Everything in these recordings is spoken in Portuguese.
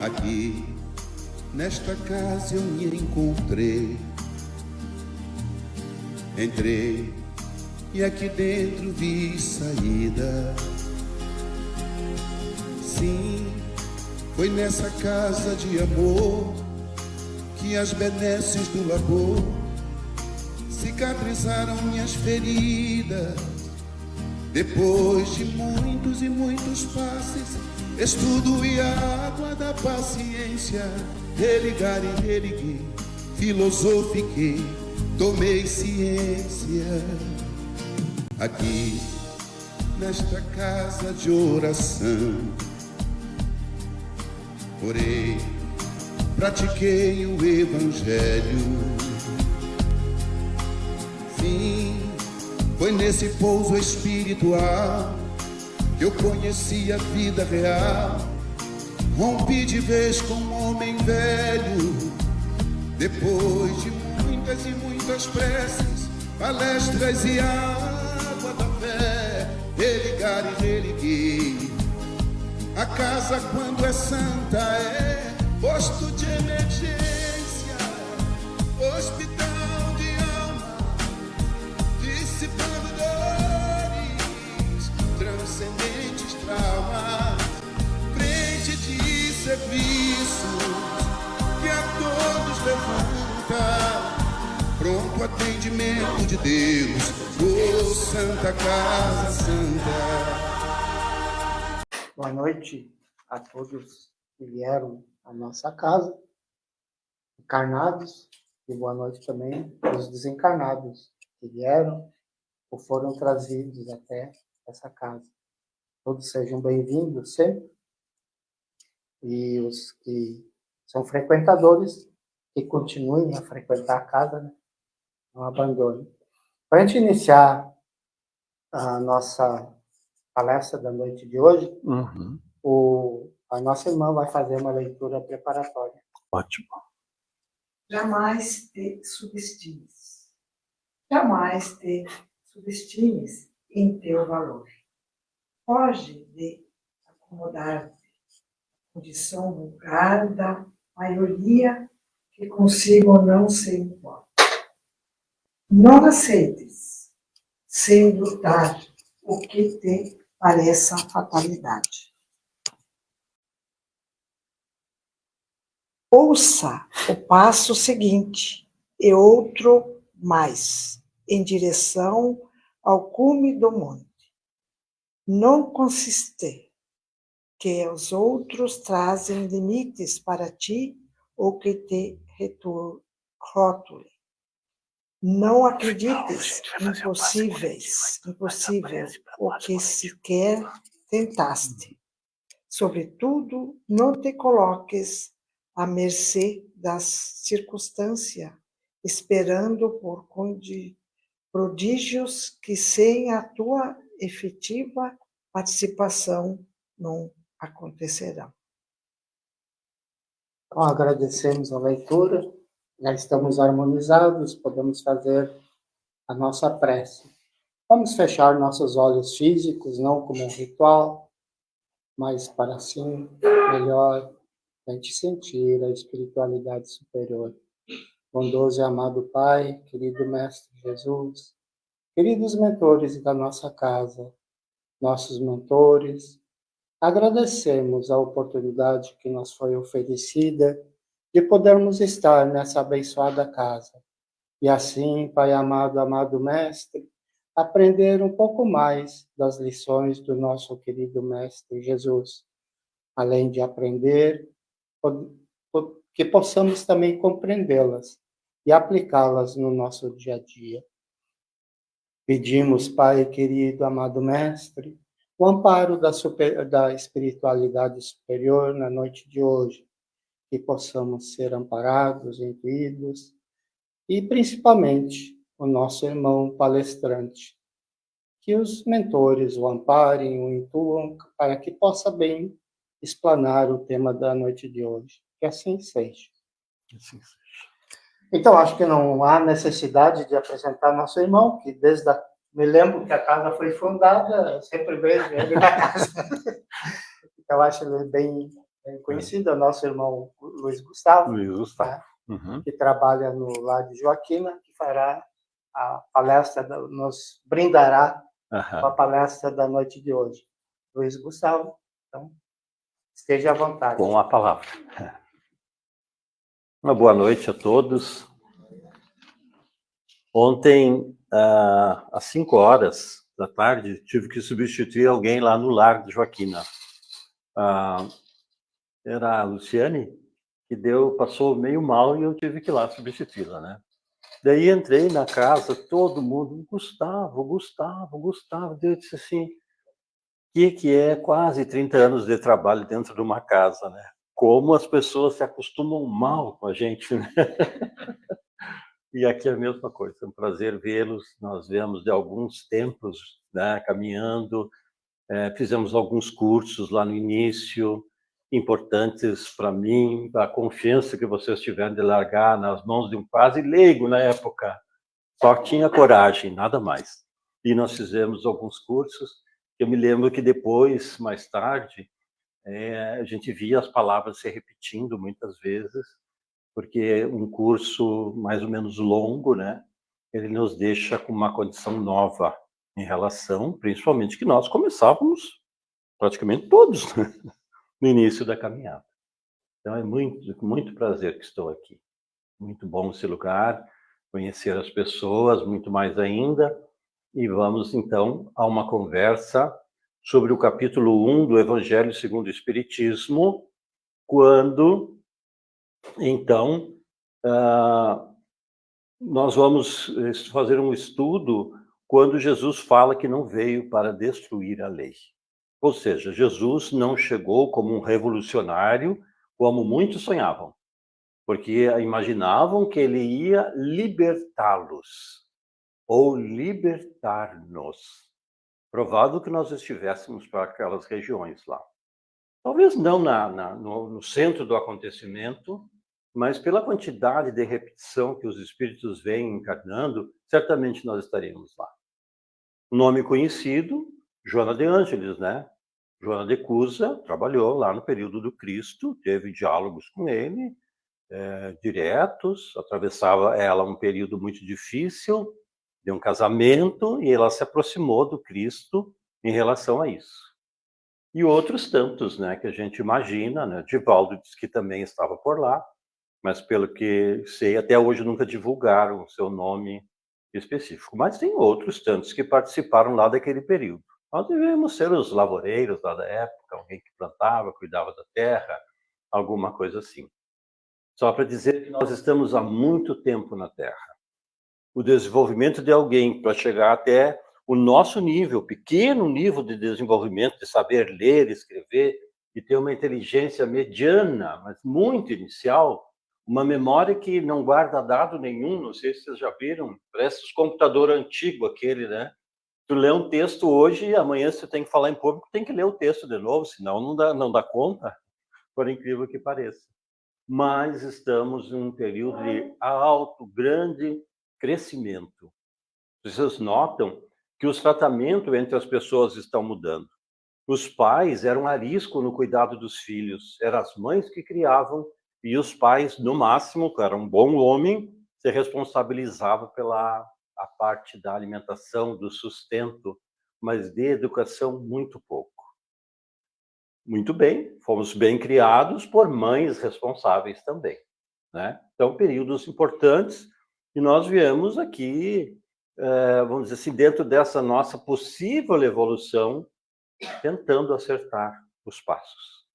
Aqui, nesta casa eu me encontrei. Entrei e aqui dentro vi saída. Sim, foi nessa casa de amor que as benesses do labor cicatrizaram minhas feridas. Depois de muitos e muitos passes, estudo e a água da paciência, religar e religuei, filosofiquei, tomei ciência. Aqui, nesta casa de oração, orei, pratiquei o evangelho. Sim, foi nesse pouso espiritual que eu conheci a vida real. Rompi de vez com um homem velho. Depois de muitas e muitas preces, palestras e água da fé, religar e religuei. A casa, quando é santa, é posto de emergência, hospital de alma, dissipando dores, transcendentes traumas, frente de serviços que a todos levanta, pronto atendimento de Deus, oh Santa Casa Santa. Boa noite a todos que vieram à nossa casa, encarnados, e boa noite também aos desencarnados que vieram ou foram trazidos até essa casa. Todos sejam bem-vindos sempre, e os que são frequentadores, que continuem a frequentar a casa, né? Não abandonem. Para a gente iniciar a nossa palestra da noite de hoje, a nossa irmã vai fazer uma leitura preparatória. Ótimo. Jamais te subestimes. Jamais te subestimes em teu valor. Foge de acomodar-te à condição vulgar da maioria que consigo não ser igual. Não aceites, sem lutar, o que te pareça fatalidade. Ouça o passo seguinte e outro mais, em direção ao cume do monte. Não consiste que os outros trazem limites para ti ou que te rótule. Não acredites impossível o que sequer tentaste. Sobretudo, não te coloques à mercê das circunstâncias, esperando por prodígios que sem a tua efetiva participação não acontecerão. Então, agradecemos a leitura, já estamos harmonizados, podemos fazer a nossa prece. Vamos fechar nossos olhos físicos, não como um ritual, mas para assim melhor a gente sentir a espiritualidade superior. Bondoso e amado Pai, querido Mestre Jesus, queridos mentores da nossa casa, nossos mentores, agradecemos a oportunidade que nos foi oferecida de podermos estar nessa abençoada casa. E assim, Pai amado, amado Mestre, aprender um pouco mais das lições do nosso querido Mestre Jesus. Além de aprender, que possamos também compreendê-las e aplicá-las no nosso dia a dia. Pedimos, Pai querido, amado Mestre, o amparo da espiritualidade superior na noite de hoje, que possamos ser amparados, intuídos, e principalmente o nosso irmão palestrante, que os mentores o amparem, o intuam, para que possa bem explanar o tema da noite de hoje. Que assim seja. Assim seja. Então, acho que não há necessidade de apresentar nosso irmão, que me lembro que a casa foi fundada, eu sempre vejo ele na casa. Então, acho ele bem bem conhecida, nosso irmão Luiz Gustavo, Luiz Gustavo. né, Uhum. que trabalha no Lar de Joaquina, que fará a palestra, nos brindará com a Aham. palestra da noite de hoje. Luiz Gustavo, então, esteja à vontade. Com a palavra. Uma boa noite a todos. Ontem, às 5 horas da tarde, tive que substituir alguém lá no Lar de Joaquina. Era a Luciane, que passou meio mal e eu tive que ir lá substituí-la, né? Daí entrei na casa, todo mundo, Gustavo. Daí eu disse assim, que é quase 30 anos de trabalho dentro de uma casa, né? Como as pessoas se acostumam mal com a gente, né? E aqui é a mesma coisa, é um prazer vê-los. Nós viemos de alguns tempos, né, caminhando, fizemos alguns cursos lá no início, importantes para mim, a confiança que vocês tiveram de largar nas mãos de um quase leigo na época. Só tinha coragem, nada mais. E nós fizemos alguns cursos. Eu me lembro que depois, mais tarde, a gente via as palavras se repetindo muitas vezes, porque um curso mais ou menos longo, né? Ele nos deixa com uma condição nova em relação, principalmente que nós começávamos praticamente todos, né, no início da caminhada. Então é muito prazer que estou aqui. Muito bom esse lugar, conhecer as pessoas, muito mais ainda. E vamos então a uma conversa sobre o capítulo 1 do Evangelho segundo o Espiritismo, quando então nós vamos fazer um estudo quando Jesus fala que não veio para destruir a lei. Ou seja, Jesus não chegou como um revolucionário, como muitos sonhavam, porque imaginavam que ele ia libertá-los ou libertar-nos. Provável que nós estivéssemos para aquelas regiões lá. Talvez não no centro do acontecimento, mas pela quantidade de repetição que os espíritos vêm encarnando, certamente nós estaríamos lá. Um nome conhecido, Joana de Ângeles, né? Joana de Cusa trabalhou lá no período do Cristo, teve diálogos com ele, diretos, atravessava ela um período muito difícil, de um casamento, e ela se aproximou do Cristo em relação a isso. E outros tantos, né, que a gente imagina, né? Divaldo diz que também estava por lá, mas pelo que sei, até hoje nunca divulgaram o seu nome específico. Mas tem outros tantos que participaram lá daquele período. Nós devemos ser os lavoureiros lá da época, alguém que plantava, cuidava da terra, alguma coisa assim. Só para dizer que nós estamos há muito tempo na Terra. O desenvolvimento de alguém para chegar até o nosso nível, pequeno nível de desenvolvimento, de saber ler, escrever, e ter uma inteligência mediana, mas muito inicial, uma memória que não guarda dado nenhum, não sei se vocês já viram, parece os computadores antigos, aquele, né? Tu lê um texto hoje e amanhã você tem que falar em público, tem que ler o texto de novo, senão não dá conta, por incrível que pareça. Mas estamos em um período de alto, grande crescimento. Vocês notam que os tratamentos entre as pessoas estão mudando. Os pais eram arisco no cuidado dos filhos, eram as mães que criavam, e os pais, no máximo, que era um bom homem, se responsabilizava pela a parte da alimentação, do sustento, mas de educação muito pouco. Muito bem, fomos bem criados por mães responsáveis também, né? Então, períodos importantes, e nós viemos aqui, vamos dizer assim, dentro dessa nossa possível evolução, tentando acertar os passos,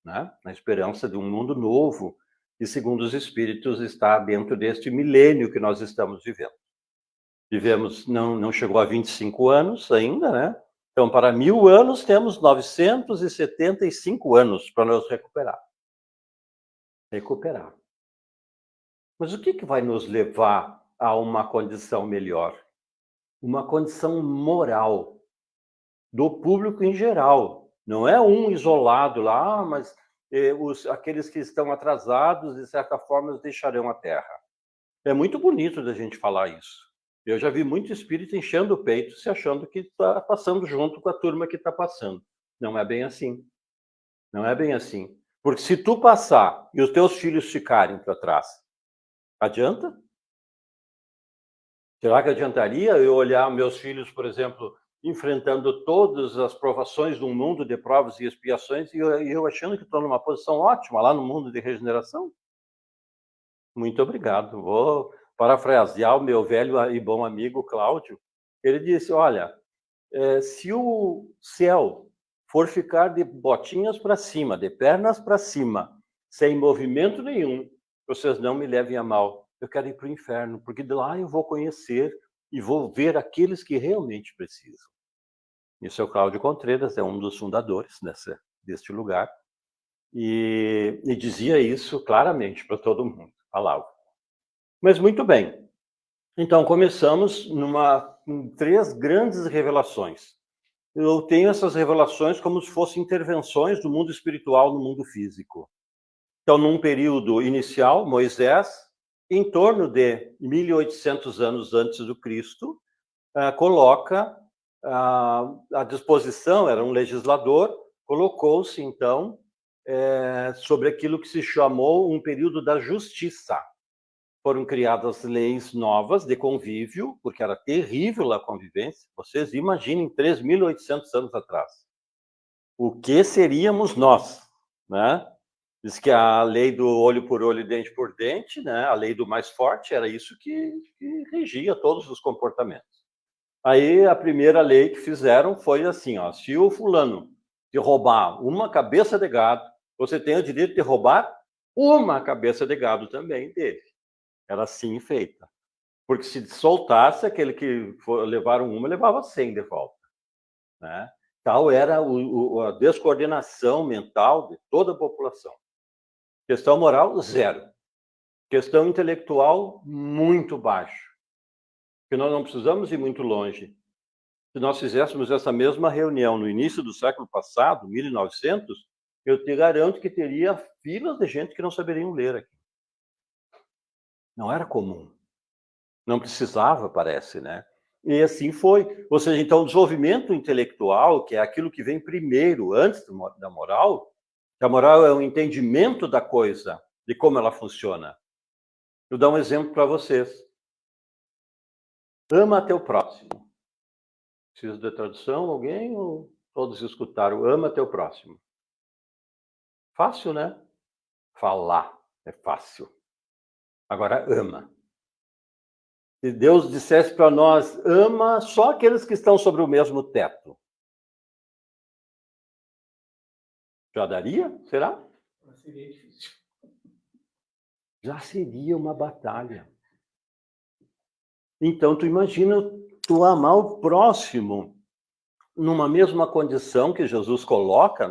né? Na esperança de um mundo novo, que, segundo os espíritos, está dentro deste milênio que nós estamos vivendo. Vivemos, não chegou a 25 anos ainda, né? Então, para 1000 anos, temos 975 anos para nos recuperar. Mas o que vai nos levar a uma condição melhor? Uma condição moral do público em geral. Não é um isolado lá, mas aqueles que estão atrasados, de certa forma, os deixarão a terra. É muito bonito da gente falar isso. Eu já vi muito espírito enchendo o peito, se achando que está passando junto com a turma que está passando. Não é bem assim. Não é bem assim. Porque se tu passar e os teus filhos ficarem para trás, adianta? Será que adiantaria eu olhar meus filhos, por exemplo, enfrentando todas as provações de um mundo de provas e expiações e eu achando que estou numa posição ótima lá no mundo de regeneração? Muito obrigado. Vou parafrasear o meu velho e bom amigo Cláudio. Ele disse, olha, se o céu for ficar de botinhas para cima, de pernas para cima, sem movimento nenhum, vocês não me levem a mal. Eu quero ir para o inferno, porque de lá eu vou conhecer e vou ver aqueles que realmente precisam. Isso é o Cláudio Contreras, é um dos fundadores deste lugar, e dizia isso claramente para todo mundo, falava. Mas muito bem, então começamos com 3 grandes revelações. Eu tenho essas revelações como se fossem intervenções do mundo espiritual no mundo físico. Então, num período inicial, Moisés, em torno de 1800 anos antes do Cristo, coloca à disposição, era um legislador, colocou-se, então, sobre aquilo que se chamou um período da justiça. Foram criadas leis novas de convívio, porque era terrível a convivência. Vocês imaginem 3.800 anos atrás. O que seríamos nós, né? Diz que a lei do olho por olho e dente por dente, né? A lei do mais forte, era isso que regia todos os comportamentos. Aí a primeira lei que fizeram foi assim, ó, se o fulano te roubar uma cabeça de gado, você tem o direito de roubar uma cabeça de gado também dele. Era assim feita. Porque se soltasse, aquele que levaram uma, levava 100 de volta. Né? Tal era a descoordenação mental de toda a população. Questão moral, 0. Questão intelectual, muito baixo. Porque nós não precisamos ir muito longe. Se nós fizéssemos essa mesma reunião no início do século passado, 1900, eu te garanto que teria filas de gente que não saberiam ler aqui. Não era comum. Não precisava, parece, né? E assim foi. Ou seja, então, o desenvolvimento intelectual, que é aquilo que vem primeiro, antes da moral, que a moral é um entendimento da coisa, de como ela funciona. Eu dou um exemplo para vocês. Ama teu próximo. Precisa de tradução, alguém? Ou todos escutaram? Ama teu próximo. Fácil, né? Falar é fácil. Agora, ama. Se Deus dissesse para nós, ama só aqueles que estão sobre o mesmo teto. Já daria? Será? Seria difícil. Já seria uma batalha. Então, tu imagina tu amar o próximo numa mesma condição que Jesus coloca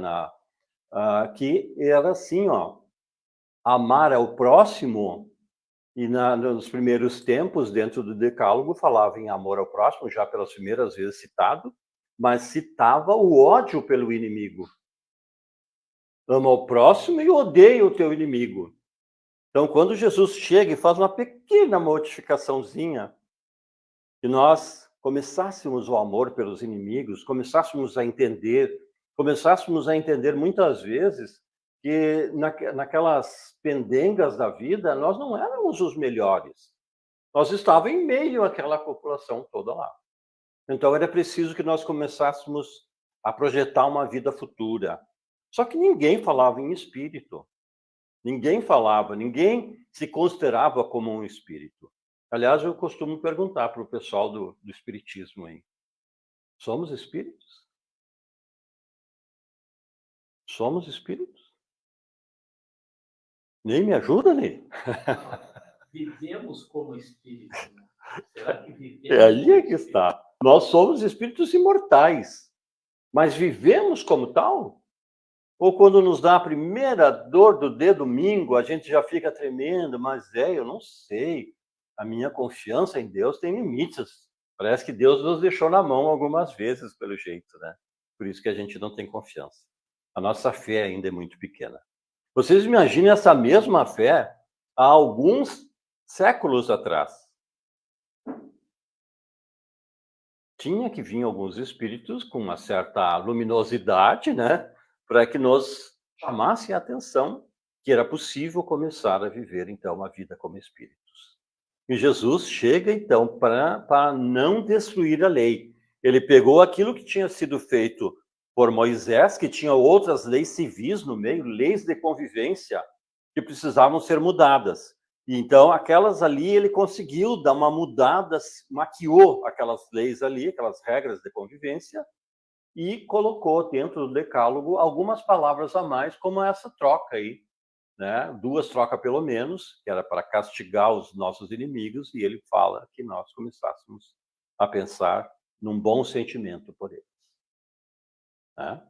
que era assim, ó, amar ao próximo. E nos primeiros tempos, dentro do Decálogo, falava em amor ao próximo, já pelas primeiras vezes citado, mas citava o ódio pelo inimigo. Ama o próximo e odeia o teu inimigo. Então, quando Jesus chega e faz uma pequena modificaçãozinha, que nós começássemos o amor pelos inimigos, começássemos a entender muitas vezes que naquelas pendengas da vida, nós não éramos os melhores. Nós estávamos em meio àquela população toda lá. Então, era preciso que nós começássemos a projetar uma vida futura. Só que ninguém falava em espírito. Ninguém se considerava como um espírito. Aliás, eu costumo perguntar para o pessoal do espiritismo aí. Somos espíritos? Somos espíritos? Nem me ajuda, Ney. Vivemos como espíritos. Será que vivemos? Aí é que está. Nós somos espíritos imortais. Mas vivemos como tal? Ou quando nos dá a primeira dor do dedo mingo, a gente já fica tremendo, mas eu não sei. A minha confiança em Deus tem limites. Parece que Deus nos deixou na mão algumas vezes, pelo jeito, né? Por isso que a gente não tem confiança. A nossa fé ainda é muito pequena. Vocês imaginem essa mesma fé há alguns séculos atrás. Tinha que vir alguns espíritos com uma certa luminosidade, né? Para que nos chamasse a atenção que era possível começar a viver, então, uma vida como espíritos. E Jesus chega, então, para não destruir a lei. Ele pegou aquilo que tinha sido feito por Moisés, que tinha outras leis civis no meio, leis de convivência, que precisavam ser mudadas. E então, aquelas ali, ele conseguiu dar uma mudada, maquiou aquelas leis ali, aquelas regras de convivência, e colocou dentro do decálogo algumas palavras a mais, como essa troca aí, né? 2 trocas pelo menos, que era para castigar os nossos inimigos, e ele fala que nós começássemos a pensar num bom sentimento por eles. Né?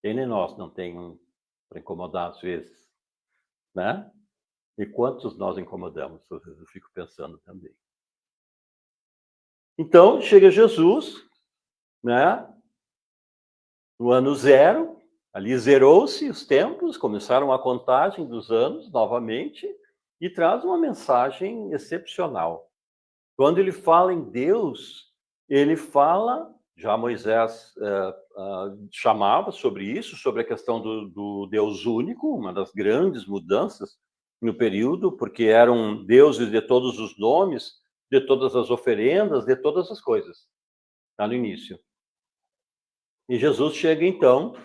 Quem nem nós não tem um para incomodar às vezes, né? E quantos nós incomodamos? Às vezes eu fico pensando também. Então, chega Jesus, né? No ano 0, ali zerou-se os tempos, começaram a contagem dos anos novamente, e traz uma mensagem excepcional. Quando ele fala em Deus, ele fala, já Moisés chamava sobre isso, sobre a questão do Deus único, uma das grandes mudanças no período, porque eram deuses de todos os nomes, de todas as oferendas, de todas as coisas, lá no início. E Jesus chega, então,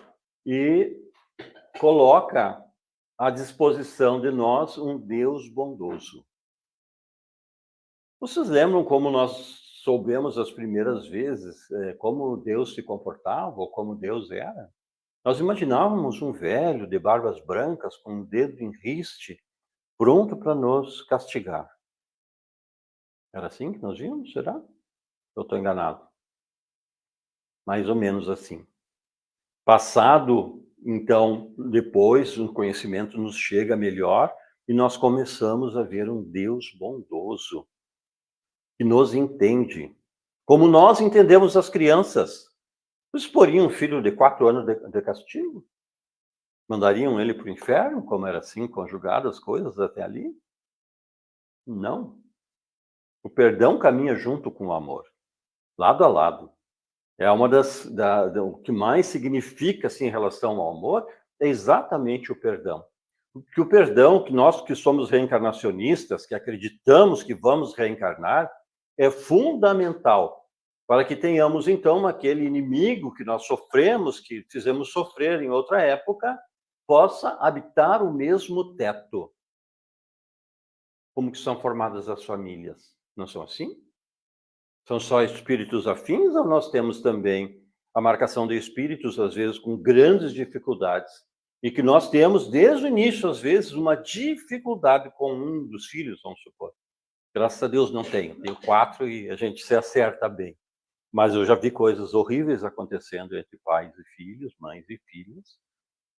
e coloca à disposição de nós um Deus bondoso. Vocês lembram como nós soubemos as primeiras vezes como Deus se comportava, ou como Deus era? Nós imaginávamos um velho de barbas brancas, com um dedo em riste, pronto para nos castigar. Era assim que nós vimos, será? Eu estou enganado. Mais ou menos assim. Passado, então, depois, o conhecimento nos chega melhor e nós começamos a ver um Deus bondoso, que nos entende, como nós entendemos as crianças. Vocês poriam um filho de 4 anos de castigo? Mandariam ele para o inferno, como era assim, conjugadas as coisas até ali? Não. O perdão caminha junto com o amor, lado a lado. É uma o que mais significa assim, em relação ao amor é exatamente o perdão. Que o perdão, que nós que somos reencarnacionistas, que acreditamos que vamos reencarnar, é fundamental para que tenhamos, então, aquele inimigo que nós sofremos, que fizemos sofrer em outra época, possa habitar o mesmo teto. Como que são formadas as famílias? Não são assim? São só espíritos afins ou nós temos também a marcação de espíritos, às vezes, com grandes dificuldades? E que nós temos, desde o início, às vezes, uma dificuldade com um dos filhos, vamos supor. Graças a Deus não tenho. Tenho 4 e a gente se acerta bem. Mas eu já vi coisas horríveis acontecendo entre pais e filhos, mães e filhos,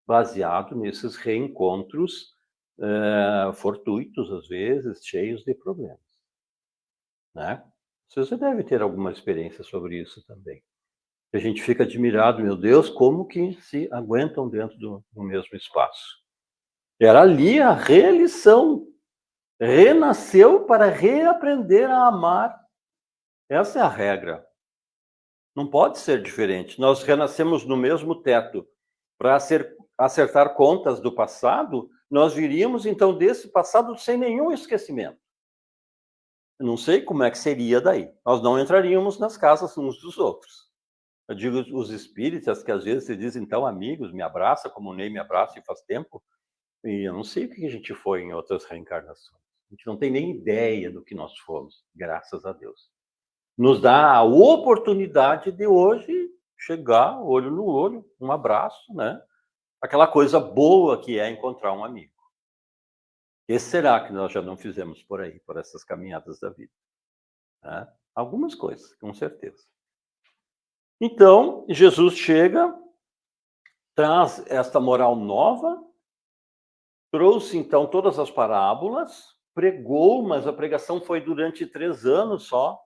baseado nesses reencontros fortuitos, às vezes, cheios de problemas. Né? Você deve ter alguma experiência sobre isso também. A gente fica admirado, meu Deus, como que se aguentam dentro do mesmo espaço. Era ali a relição. Renasceu para reaprender a amar. Essa é a regra. Não pode ser diferente. Nós renascemos no mesmo teto. Para acertar contas do passado, nós viríamos, então, desse passado sem nenhum esquecimento. Eu não sei como é que seria daí. Nós não entraríamos nas casas uns dos outros. Eu digo os espíritas que às vezes se dizem tão amigos, me abraça como o Ney me abraça e faz tempo, e eu não sei o que a gente foi em outras reencarnações. A gente não tem nem ideia do que nós fomos, graças a Deus. Nos dá a oportunidade de hoje chegar olho no olho, um abraço, né? Aquela coisa boa que é encontrar um amigo. Que será que nós já não fizemos por aí, por essas caminhadas da vida? Né? Algumas coisas, com certeza. Então, Jesus chega, traz esta moral nova, trouxe, então, todas as parábolas, pregou, mas a pregação foi durante 3 anos só.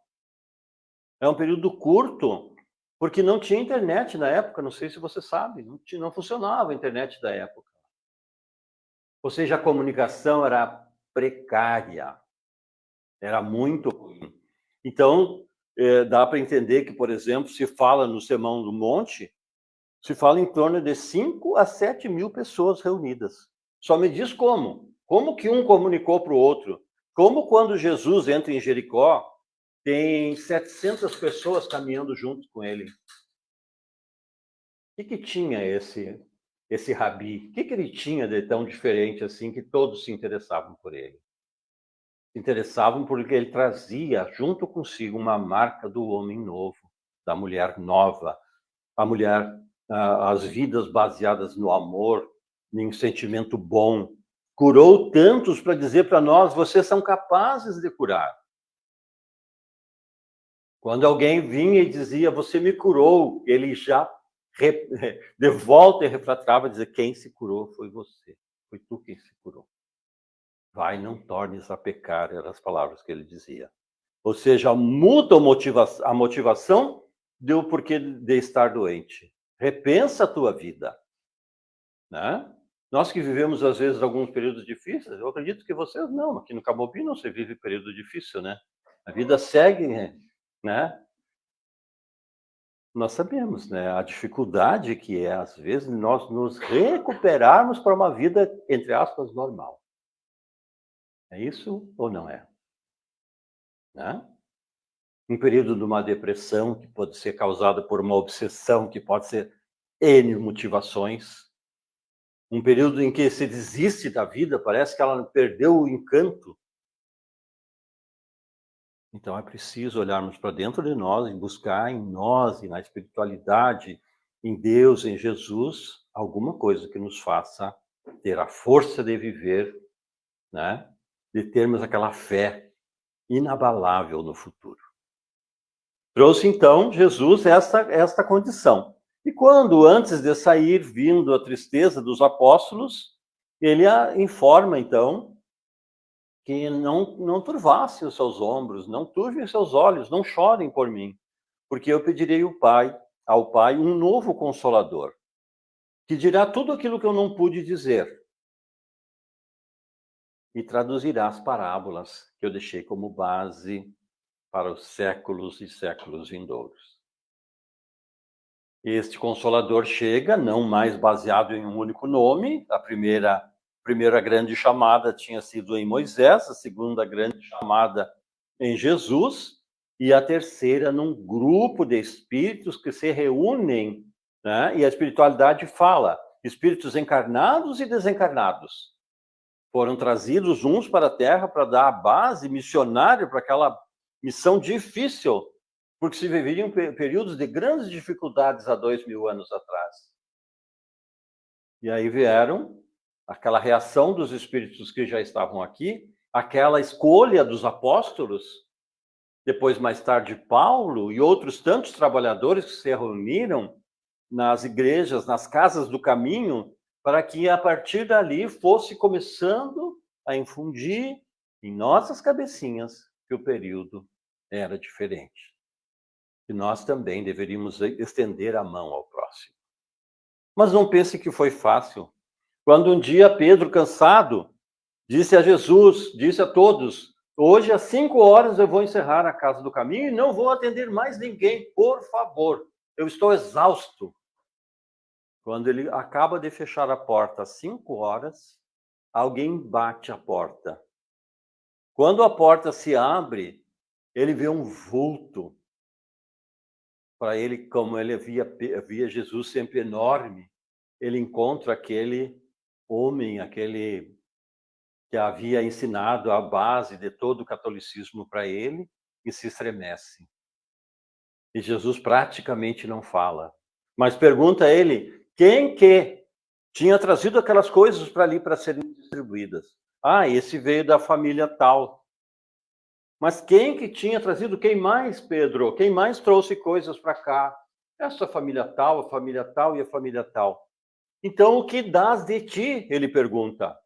É um período curto, porque não tinha internet na época, não sei se você sabe, não funcionava a internet da época. Ou seja, a comunicação era precária, era muito ruim. Então, dá para entender que, por exemplo, se fala no Sermão do Monte, Se fala em torno de 5 a 7 mil pessoas reunidas. Só me diz como. Como que um comunicou para o outro? Como quando Jesus entra em Jericó, tem 700 pessoas caminhando junto com ele. O que tinha esse rabi? O que ele tinha de tão diferente assim que todos se interessavam por ele? Se interessavam porque ele trazia junto consigo uma marca do homem novo, da mulher nova, a mulher, as vidas baseadas no amor, em sentimento bom. Curou tantos para dizer para nós, vocês são capazes de curar. Quando alguém vinha e dizia, você me curou, ele já de volta e retratava, dizia, quem se curou foi você, foi tu quem se curou. Vai, não tornes a pecar, eram as palavras que ele dizia. Ou seja, muda a motivação do porquê de estar doente. Repensa a tua vida. Né? Nós que vivemos, às vezes, alguns períodos difíceis, eu acredito que vocês não, aqui no Camobi não se vive período difícil, né? A vida segue, né? Nós sabemos, né? A dificuldade que é, às vezes, nós nos recuperarmos para uma vida, entre aspas, normal. É isso ou não é? Né? Um período de uma depressão que pode ser causada por uma obsessão, que pode ser N motivações. Um período em que se desiste da vida, parece que ela perdeu o encanto. Então é preciso olharmos para dentro de nós e buscar em nós e na espiritualidade, em Deus, em Jesus, alguma coisa que nos faça ter a força de viver, né? De termos aquela fé inabalável no futuro. Trouxe então Jesus esta condição. E quando, antes de sair, vindo a tristeza dos apóstolos, ele informa então que não turvassem os seus ombros, não turvem os seus olhos, não chorem por mim, porque eu pedirei ao Pai um novo Consolador, que dirá tudo aquilo que eu não pude dizer e traduzirá as parábolas que eu deixei como base para os séculos e séculos vindouros. Este Consolador chega, não mais baseado em um único nome, a primeira grande chamada tinha sido em Moisés, a segunda grande chamada em Jesus, e a terceira num grupo de espíritos que se reúnem, né? E a espiritualidade fala, espíritos encarnados e desencarnados. Foram trazidos uns para a Terra para dar a base missionária para aquela missão difícil, porque se viviam períodos de grandes dificuldades há 2000 anos atrás. E aí vieram aquela reação dos espíritos que já estavam aqui, aquela escolha dos apóstolos, depois mais tarde Paulo e outros tantos trabalhadores que se reuniram nas igrejas, nas casas do caminho, para que a partir dali fosse começando a infundir em nossas cabecinhas que o período era diferente. E nós também deveríamos estender a mão ao próximo. Mas não pense que foi fácil. Quando um dia Pedro, cansado, disse a Jesus, disse a todos, hoje às 5 horas eu vou encerrar a casa do caminho e não vou atender mais ninguém, por favor, eu estou exausto. Quando ele acaba de fechar a porta às 5 horas, alguém bate a porta. Quando a porta se abre, ele vê um vulto. Para ele, como ele via Jesus sempre enorme, ele encontra aquele homem, aquele que havia ensinado a base de todo o catolicismo para ele, e se estremece. E Jesus praticamente não fala, mas pergunta a ele quem que tinha trazido aquelas coisas para ali para serem distribuídas. Ah, esse veio da família tal. Mas quem que tinha trazido? Quem mais, Pedro? Quem mais trouxe coisas para cá? Essa família tal, a família tal e a família tal. Então, o que dás de ti? Ele pergunta.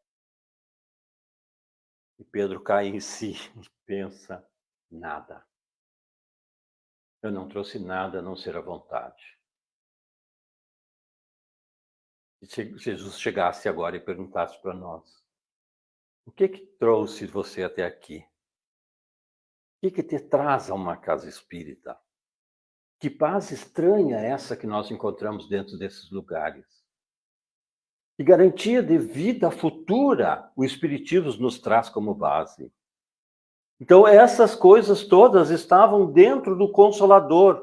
E Pedro cai em si e pensa, nada. Eu não trouxe nada a não ser a vontade. E se Jesus chegasse agora e perguntasse para nós, o que trouxe você até aqui? O que te traz a uma casa espírita? Que paz estranha é essa que nós encontramos dentro desses lugares? Que garantia de vida futura o Espiritismo nos traz como base? Então, essas coisas todas estavam dentro do Consolador,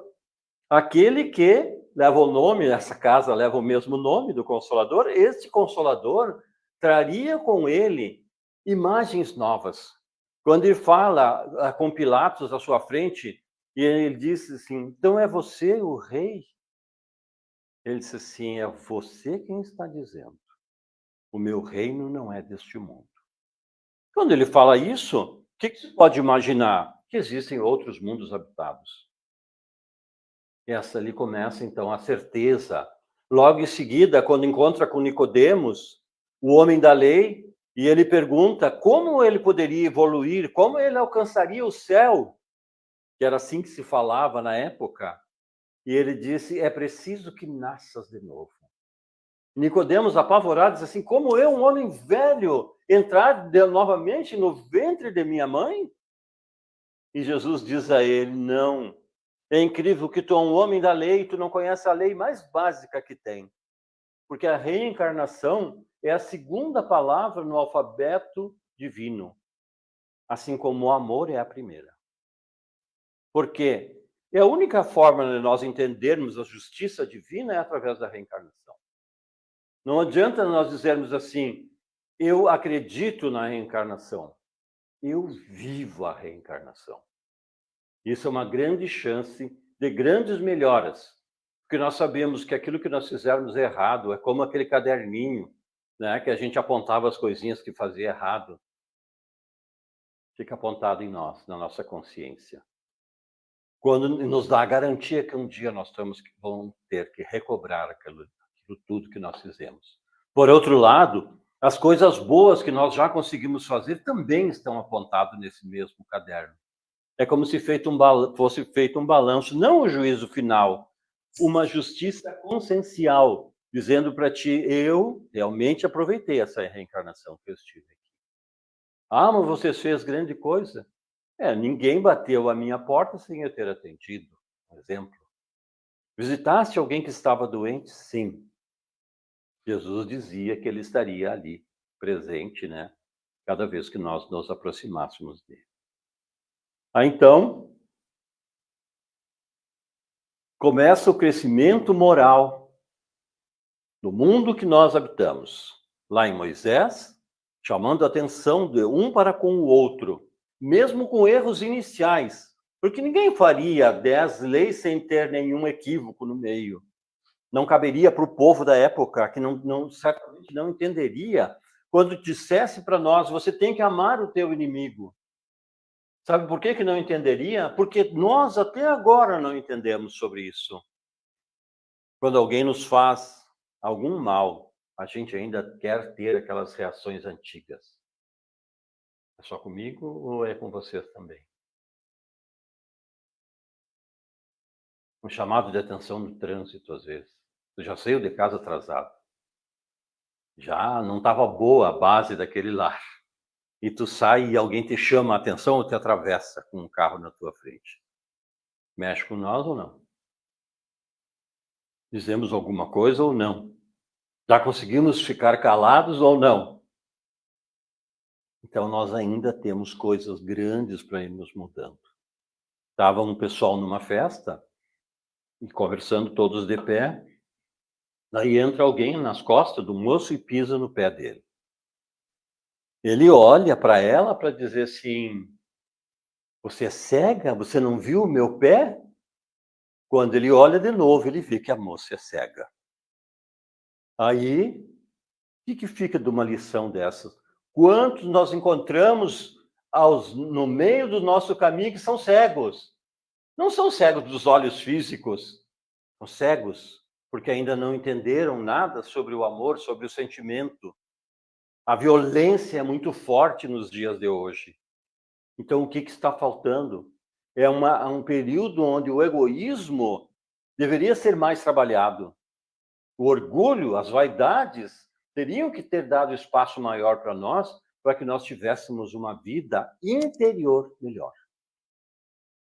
aquele que leva o nome, essa casa leva o mesmo nome do Consolador. Este Consolador traria com ele imagens novas. Quando ele fala com Pilatos à sua frente, e ele disse assim, então é você o rei? Ele disse assim, é você quem está dizendo. O meu reino não é deste mundo. Quando ele fala isso, o que se pode imaginar? Que existem outros mundos habitados. E essa ali começa, então, a certeza. Logo em seguida, quando encontra com Nicodemos, o homem da lei, e ele pergunta como ele poderia evoluir, como ele alcançaria o céu, que era assim que se falava na época. E ele disse, é preciso que nasças de novo. Nicodemos, apavorado, diz assim, como eu, um homem velho, entrar novamente no ventre de minha mãe? E Jesus diz a ele, não. É incrível que tu é um homem da lei e tu não conhece a lei mais básica que tem. Porque a reencarnação é a segunda palavra no alfabeto divino. Assim como o amor é a primeira. Porque é a única forma de nós entendermos a justiça divina é através da reencarnação. Não adianta nós dizermos assim, eu acredito na reencarnação. Eu vivo a reencarnação. Isso é uma grande chance de grandes melhoras. Porque nós sabemos que aquilo que nós fizermos errado é como aquele caderninho, né, que a gente apontava as coisinhas que fazia errado. Fica apontado em nós, na nossa consciência. Quando nos dá a garantia que um dia nós vamos ter que recobrar aquilo tudo que nós fizemos. Por outro lado, as coisas boas que nós já conseguimos fazer também estão apontadas nesse mesmo caderno. É como se fosse feito um balanço, não o juízo final, uma justiça consciencial, dizendo para ti, eu realmente aproveitei essa reencarnação que eu estive aqui. Ah, mas você fez grande coisa. Ninguém bateu a minha porta sem eu ter atendido, por exemplo. Visitaste alguém que estava doente? Sim. Jesus dizia que ele estaria ali, presente, né? Cada vez que nós nos aproximássemos dele. Então, começa o crescimento moral do mundo que nós habitamos. Lá em Moisés, chamando a atenção de um para com o outro, mesmo com erros iniciais, porque ninguém faria 10 leis sem ter nenhum equívoco no meio. Não caberia para o povo da época, que certamente não entenderia, quando dissesse para nós, você tem que amar o teu inimigo. Sabe por que não entenderia? Porque nós até agora não entendemos sobre isso. Quando alguém nos faz algum mal, a gente ainda quer ter aquelas reações antigas. É só comigo ou é com vocês também? Um chamado de atenção no trânsito, às vezes. Eu já saiu de casa atrasado. Já não estava boa a base daquele lar. E tu sai e alguém te chama a atenção ou te atravessa com um carro na tua frente. Mexe com nós ou não? Dizemos alguma coisa ou não? Já conseguimos ficar calados ou não? Então nós ainda temos coisas grandes para irmos mudando. Estava um pessoal numa festa, e conversando todos de pé, daí entra alguém nas costas do moço e pisa no pé dele. Ele olha para ela para dizer assim, você é cega? Você não viu o meu pé? Quando ele olha de novo, ele vê que a moça é cega. Aí, o que fica de uma lição dessas? Quantos nós encontramos no meio do nosso caminho que são cegos? Não são cegos dos olhos físicos, são cegos porque ainda não entenderam nada sobre o amor, sobre o sentimento. A violência é muito forte nos dias de hoje. Então, o que está faltando? É um período onde o egoísmo deveria ser mais trabalhado. O orgulho, as vaidades, teriam que ter dado espaço maior para nós, para que nós tivéssemos uma vida interior melhor.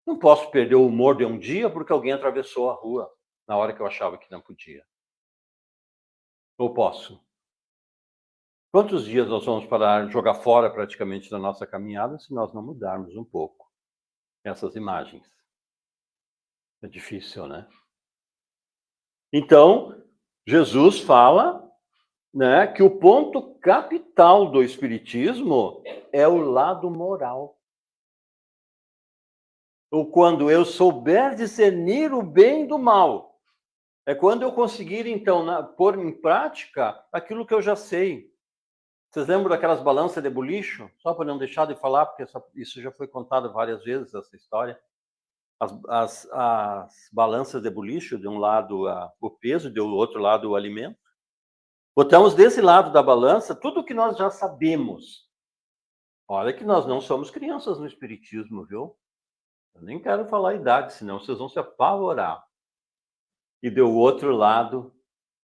Não posso perder o humor de um dia porque alguém atravessou a rua na hora que eu achava que não podia. Ou posso? Quantos dias nós vamos parar, jogar fora praticamente da nossa caminhada se nós não mudarmos um pouco essas imagens? É difícil, né? Então, Jesus fala, né, que o ponto capital do Espiritismo é o lado moral. Ou quando eu souber discernir o bem do mal, é quando eu conseguir, então, pôr em prática aquilo que eu já sei. Vocês lembram daquelas balanças de bolicho? Só para não deixar de falar, porque isso já foi contado várias vezes, essa história. As balanças de bolicho, de um lado o peso, do outro lado o alimento. Botamos desse lado da balança tudo o que nós já sabemos. Olha que nós não somos crianças no Espiritismo, viu? Eu nem quero falar a idade, senão vocês vão se apavorar. E do outro lado,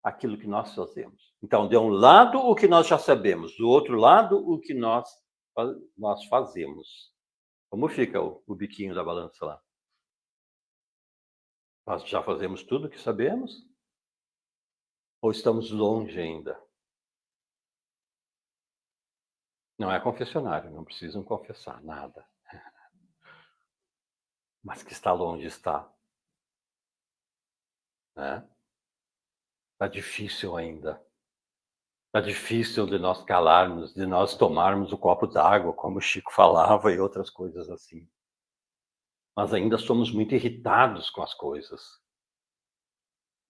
aquilo que nós fazemos. Então, de um lado, o que nós já sabemos. Do outro lado, o que nós fazemos. Como fica o biquinho da balança lá? Nós já fazemos tudo o que sabemos? Ou estamos longe ainda? Não é confessionário, não precisam confessar nada. Mas que está longe, está. Né? Está difícil ainda. Está difícil de nós calarmos, de nós tomarmos o copo d'água, como o Chico falava, e outras coisas assim. Mas ainda somos muito irritados com as coisas.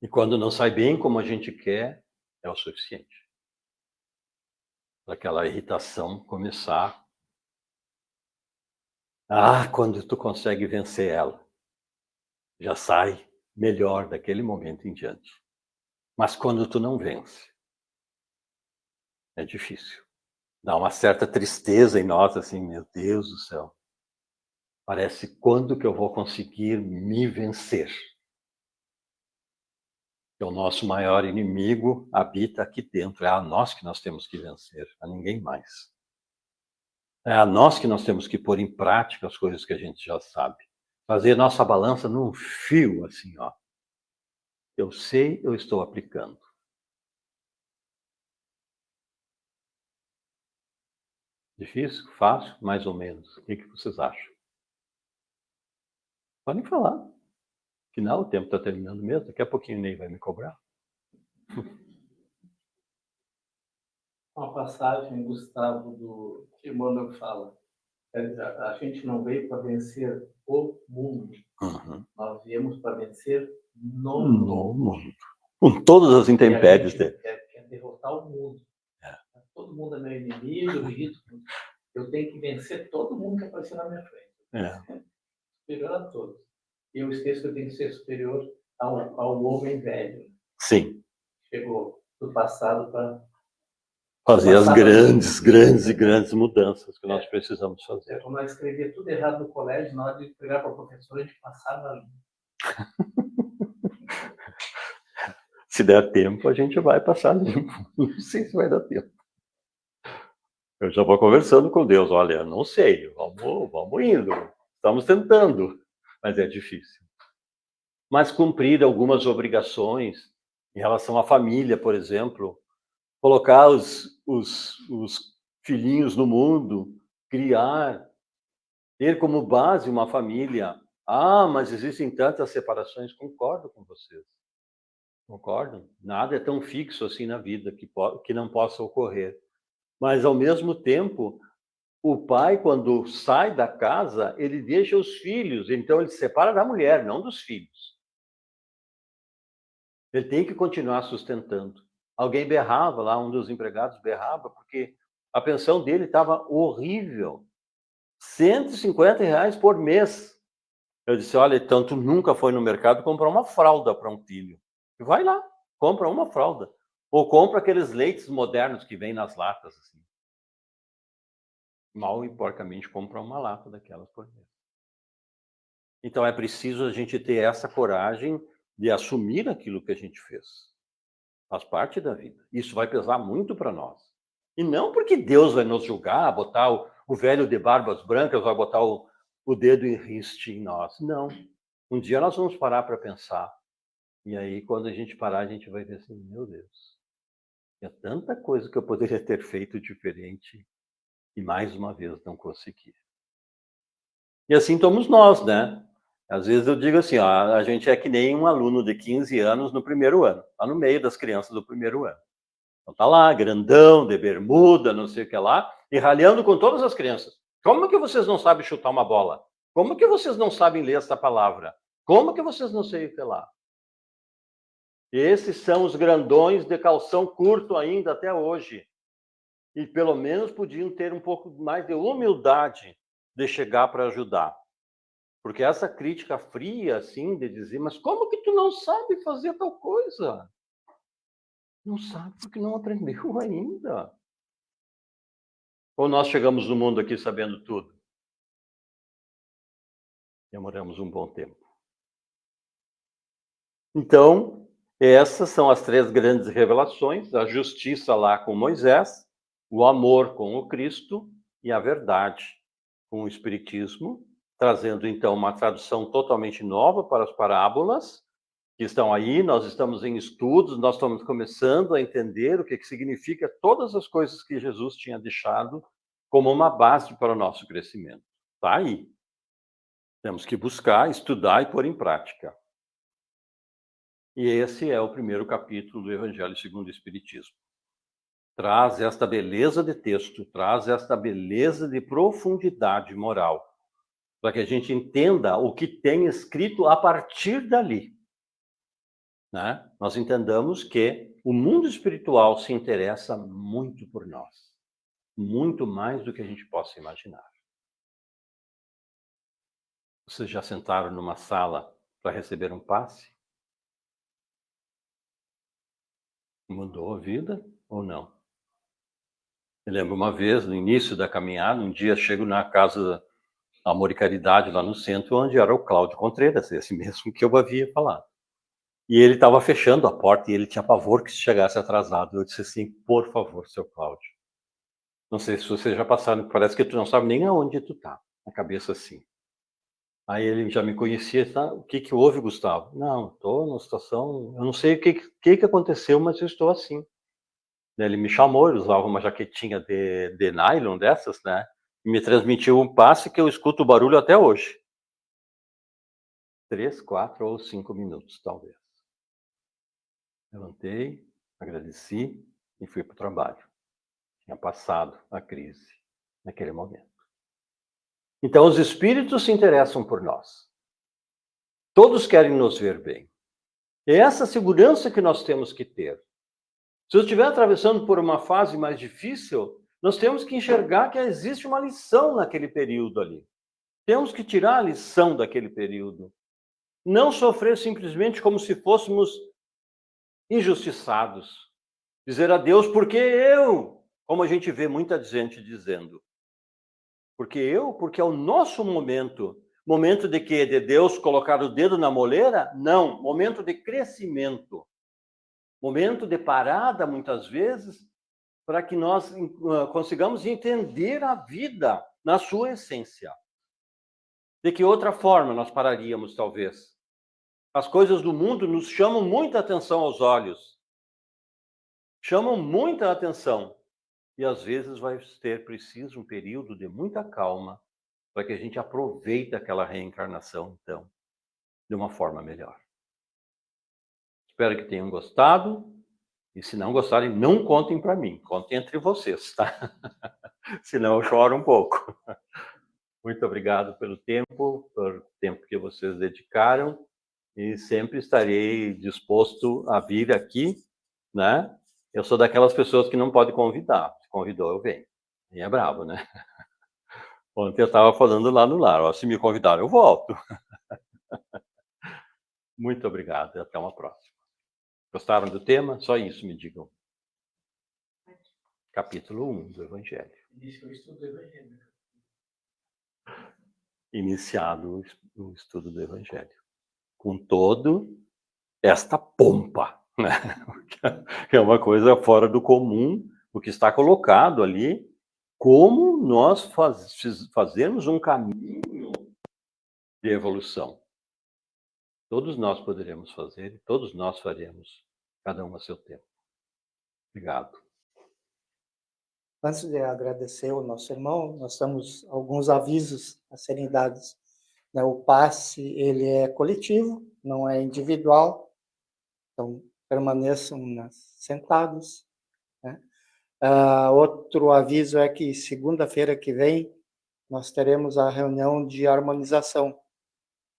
E quando não sai bem como a gente quer, é o suficiente. Para aquela irritação começar. Quando tu consegue vencer ela, já sai melhor daquele momento em diante. Mas quando tu não vence, é difícil. Dá uma certa tristeza em nós, assim, meu Deus do céu. Parece quando que eu vou conseguir me vencer? Que o nosso maior inimigo habita aqui dentro. É a nós que nós temos que vencer, a ninguém mais. É a nós que nós temos que pôr em prática as coisas que a gente já sabe. Fazer nossa balança num fio, assim, ó. Eu sei, eu estou aplicando. Difícil? Fácil? Mais ou menos. O que vocês acham? Podem falar. Afinal, o tempo está terminando mesmo. Daqui a pouquinho o Ney vai me cobrar. Uma passagem, Gustavo, do Emmanuel fala. A gente não veio para vencer o mundo. Uhum. Nós viemos para vencer no mundo. Com todas as intempéries dele. Quer derrotar o mundo. Todo mundo é meu inimigo, eu tenho que vencer todo mundo que aparecer na minha frente. Superior a todos. E eu esqueço que eu tenho que ser superior ao homem velho. Sim. Chegou do passado para fazer as grandes mudanças que nós precisamos fazer. Quando nós escrevia tudo errado no colégio, na hora de entregar para a professora, a gente passava ali. Se der tempo, a gente vai passar limpo. Não sei se vai dar tempo. Eu já vou conversando com Deus. Olha, não sei, vamos indo. Estamos tentando, mas é difícil. Mas cumprir algumas obrigações em relação à família, por exemplo, colocar os filhinhos no mundo, criar, ter como base uma família. Mas existem tantas separações. Concordo com vocês. Concordo? Nada é tão fixo assim na vida que não possa ocorrer. Mas, ao mesmo tempo, o pai, quando sai da casa, ele deixa os filhos. Então, ele se separa da mulher, não dos filhos. Ele tem que continuar sustentando. Alguém berrava lá, um dos empregados berrava, porque a pensão dele estava horrível. R$150 por mês. Eu disse, olha, então tu nunca foi no mercado comprar uma fralda para um filho. Vai lá, compra uma fralda. Ou compra aqueles leites modernos que vêm nas latas. Assim. Mal e porcamente compra uma lata daquelas por mês. Então é preciso a gente ter essa coragem de assumir aquilo que a gente fez. Faz parte da vida. Isso vai pesar muito para nós. E não porque Deus vai nos julgar, botar o velho de barbas brancas, vai botar o o dedo enriste em nós. Não. Um dia nós vamos parar para pensar. E aí, quando a gente parar, a gente vai ver assim, meu Deus, tinha tanta coisa que eu poderia ter feito diferente e mais uma vez não consegui. E assim somos nós, né? Às vezes eu digo assim, ó, a gente é que nem um aluno de 15 anos no primeiro ano, lá no meio das crianças do primeiro ano. Então tá lá, grandão, de bermuda, não sei o que lá, e ralhando com todas as crianças. Como que vocês não sabem chutar uma bola? Como que vocês não sabem ler essa palavra? Como que vocês não sabem falar? Esses são os grandões de calção curto ainda até hoje. E pelo menos podiam ter um pouco mais de humildade de chegar para ajudar. Porque essa crítica fria, assim, de dizer, mas como que tu não sabe fazer tal coisa? Não sabe porque não aprendeu ainda. Ou nós chegamos no mundo aqui sabendo tudo? Demoramos um bom tempo. Então, essas são as 3 grandes revelações: a justiça lá com Moisés, o amor com o Cristo e a verdade com o Espiritismo, trazendo então uma tradução totalmente nova para as parábolas que estão aí. Nós estamos em estudos, nós estamos começando a entender o que significa todas as coisas que Jesus tinha deixado como uma base para o nosso crescimento. Está aí. Temos que buscar, estudar e pôr em prática. E esse é o primeiro capítulo do Evangelho segundo o Espiritismo. Traz esta beleza de texto, traz esta beleza de profundidade moral, para que a gente entenda o que tem escrito a partir dali. Né? Nós entendamos que o mundo espiritual se interessa muito por nós, muito mais do que a gente possa imaginar. Vocês já sentaram numa sala para receber um passe? Mudou a vida ou não? Eu lembro uma vez, no início da caminhada, um dia chego na casa Amor e Caridade, lá no centro, onde era o Cláudio Contreras, esse mesmo que eu havia falado. E ele estava fechando a porta e ele tinha pavor que se chegasse atrasado. Eu disse assim, por favor, seu Cláudio. Não sei se vocês já passaram, parece que tu não sabe nem aonde tu tá, na cabeça assim. Aí ele já me conhecia, tá? O que houve, Gustavo? Não, estou numa situação, eu não sei o que aconteceu, mas eu estou assim. Ele me chamou, ele usava uma jaquetinha de nylon dessas, né? E me transmitiu um passe que eu escuto o barulho até hoje. 3, 4 ou 5 minutos, talvez. Levantei, agradeci e fui para o trabalho. Tinha passado a crise naquele momento. Então, os espíritos se interessam por nós. Todos querem nos ver bem. É essa segurança que nós temos que ter. Se eu estiver atravessando por uma fase mais difícil, nós temos que enxergar que existe uma lição naquele período ali. Temos que tirar a lição daquele período. Não sofrer simplesmente como se fôssemos injustiçados. Dizer a Deus, porque eu? Como a gente vê muita gente dizendo. Porque eu? Porque é o nosso momento. Momento de quê? De Deus colocar o dedo na moleira? Não. Momento de crescimento. Momento de parada, muitas vezes, para que nós consigamos entender a vida na sua essência. De que outra forma nós pararíamos, talvez? As coisas do mundo nos chamam muita atenção aos olhos. Chamam muita atenção. E às vezes vai ter preciso um período de muita calma para que a gente aproveite aquela reencarnação, então, de uma forma melhor. Espero que tenham gostado. E se não gostarem, não contem para mim. Contem entre vocês, tá? Senão eu choro um pouco. Muito obrigado pelo tempo que vocês dedicaram. E sempre estarei disposto a vir aqui, né? Eu sou daquelas pessoas que não pode convidar. Se convidou, eu venho. E é bravo, né? Ontem eu estava falando lá no lar. Ó, se me convidaram, eu volto. Muito obrigado e até uma próxima. Gostaram do tema? Só isso me digam. Capítulo 1 do Evangelho. Iniciou o estudo do Evangelho. Iniciado o estudo do Evangelho. Com todo esta pompa, né? É uma coisa fora do comum, o que está colocado ali, como nós fazemos um caminho de evolução. Todos nós poderemos fazer e todos nós faremos, cada um a seu tempo. Obrigado. Antes de agradecer o nosso irmão, nós temos alguns avisos a serem dados. O passe, ele é coletivo, não é individual, então permaneçam sentados. Outro aviso é que segunda-feira que vem nós teremos a reunião de harmonização.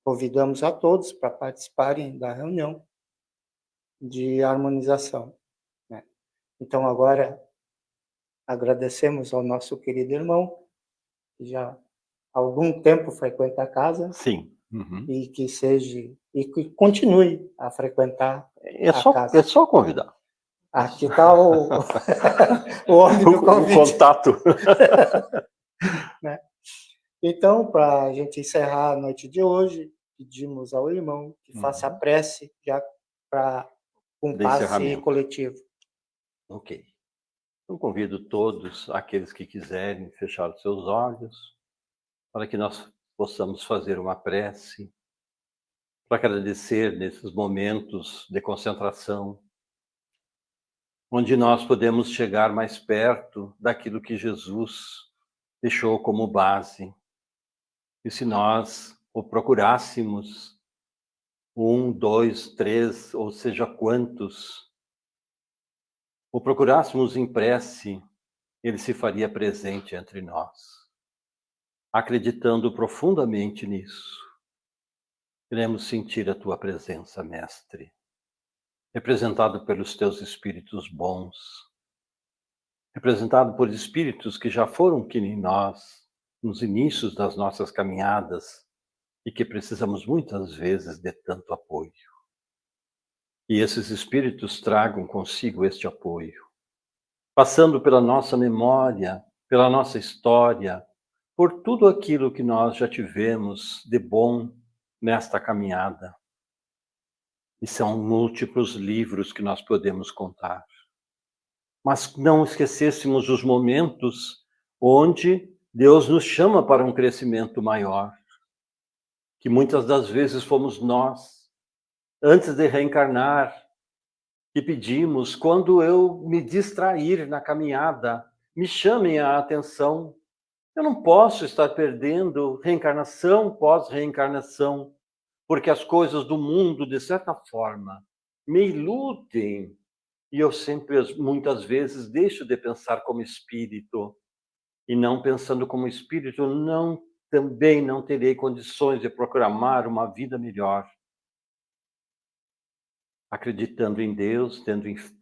Convidamos a todos para participarem da reunião de harmonização. Então, agora, agradecemos ao nosso querido irmão, que já há algum tempo frequenta a casa. Sim. E que continue a frequentar a casa. É só convidar. Aqui está o homem do convite. O contato. Então, para a gente encerrar a noite de hoje, pedimos ao irmão que faça a prece já para um passe coletivo. Ok. Eu convido todos aqueles que quiserem fechar os seus olhos para que nós possamos fazer uma prece para agradecer nesses momentos de concentração, onde nós podemos chegar mais perto daquilo que Jesus deixou como base. E se nós o procurássemos, 1, 2, 3, ou seja, quantos, o procurássemos em prece, ele se faria presente entre nós. Acreditando profundamente nisso, queremos sentir a tua presença, Mestre, representado pelos teus espíritos bons, representado por espíritos que já foram que nem nós, nos inícios das nossas caminhadas, e que precisamos muitas vezes de tanto apoio. E esses espíritos tragam consigo este apoio, passando pela nossa memória, pela nossa história, por tudo aquilo que nós já tivemos de bom nesta caminhada. E são múltiplos livros que nós podemos contar. Mas não esquecêssemos os momentos onde Deus nos chama para um crescimento maior, que muitas das vezes fomos nós, antes de reencarnar, que pedimos, quando eu me distrair na caminhada, me chamem a atenção. Eu não posso estar perdendo reencarnação pós reencarnação, porque as coisas do mundo, de certa forma, me iludem. E eu sempre, muitas vezes, deixo de pensar como espírito. E não pensando como espírito, também não terei condições de programar uma vida melhor. Acreditando em Deus,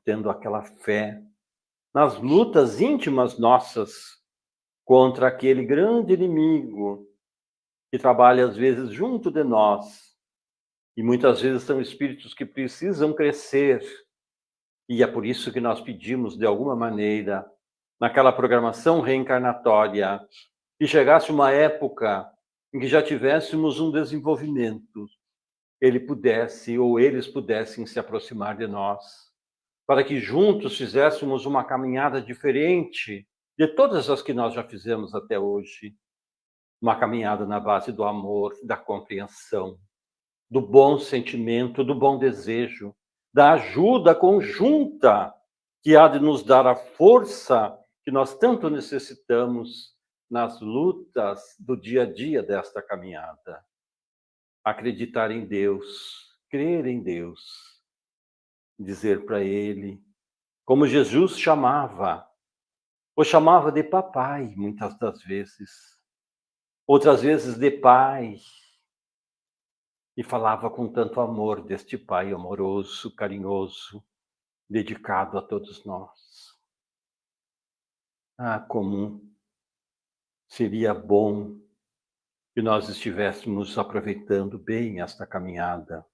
tendo aquela fé, nas lutas íntimas nossas contra aquele grande inimigo que trabalha às vezes junto de nós. E muitas vezes são espíritos que precisam crescer. E é por isso que nós pedimos, de alguma maneira, naquela programação reencarnatória, que chegasse uma época em que já tivéssemos um desenvolvimento, ele pudesse ou eles pudessem se aproximar de nós, para que juntos fizéssemos uma caminhada diferente de todas as que nós já fizemos até hoje. Uma caminhada na base do amor, da compreensão, do bom sentimento, do bom desejo, da ajuda conjunta que há de nos dar a força que nós tanto necessitamos nas lutas do dia a dia desta caminhada. Acreditar em Deus, crer em Deus, dizer para Ele, como Jesus chamava, o chamava de papai, muitas das vezes, outras vezes de pai, e falava com tanto amor deste pai amoroso, carinhoso, dedicado a todos nós. Como seria bom que nós estivéssemos aproveitando bem esta caminhada,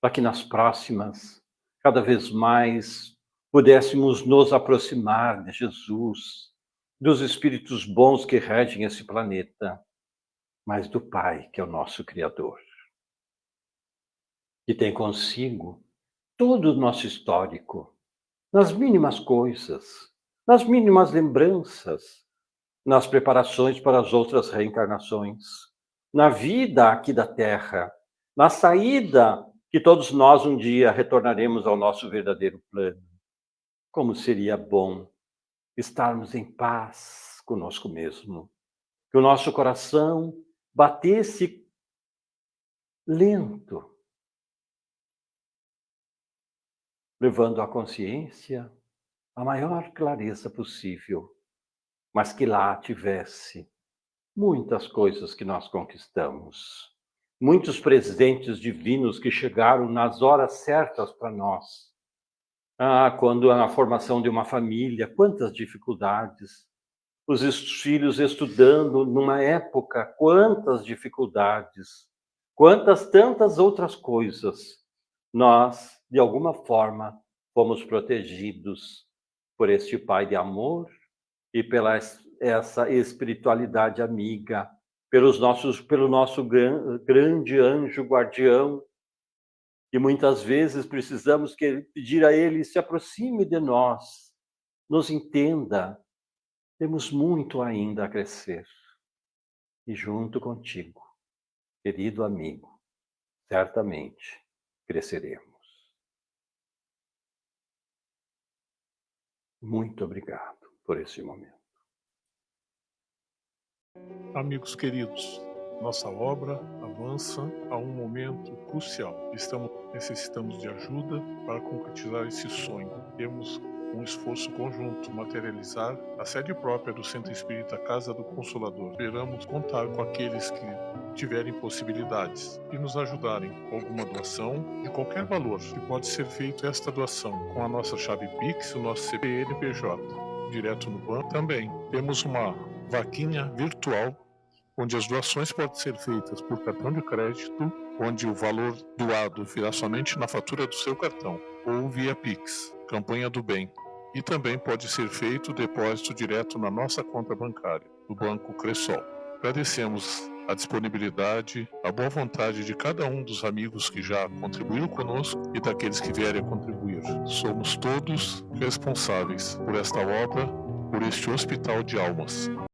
para que nas próximas, cada vez mais, pudéssemos nos aproximar de Jesus, dos espíritos bons que regem esse planeta, mas do Pai, que é o nosso Criador, que tem consigo todo o nosso histórico, nas mínimas coisas, nas mínimas lembranças, nas preparações para as outras reencarnações, na vida aqui da Terra, na saída que todos nós um dia retornaremos ao nosso verdadeiro plano. Como seria bom estarmos em paz conosco mesmo, que o nosso coração batesse lento, levando à consciência a maior clareza possível, mas que lá tivesse muitas coisas que nós conquistamos, muitos presentes divinos que chegaram nas horas certas para nós. Quando na formação de uma família, quantas dificuldades, os filhos estudando numa época, quantas dificuldades, quantas tantas outras coisas. Nós, de alguma forma, fomos protegidos por este Pai de amor e pela essa espiritualidade amiga, pelo nosso grande anjo guardião, que muitas vezes precisamos pedir a ele: se aproxime de nós, nos entenda, temos muito ainda a crescer. E junto contigo, querido amigo, certamente cresceremos. Muito obrigado por esse momento. Amigos queridos, nossa obra avança a um momento crucial. Necessitamos de ajuda para concretizar esse sonho. Temos um esforço conjunto, materializar a sede própria do Centro Espírita Casa do Consolador. Esperamos contar com aqueles que tiverem possibilidades e nos ajudarem com alguma doação de qualquer valor, que pode ser feita esta doação com a nossa chave Pix, o nosso CPNPJ, direto no banco. Também temos uma vaquinha virtual, onde as doações podem ser feitas por cartão de crédito, onde o valor doado virá somente na fatura do seu cartão, ou via Pix, campanha do bem. E também pode ser feito depósito direto na nossa conta bancária, do Banco Cressol. Agradecemos a disponibilidade, a boa vontade de cada um dos amigos que já contribuiu conosco e daqueles que vierem a contribuir. Somos todos responsáveis por esta obra, por este hospital de almas.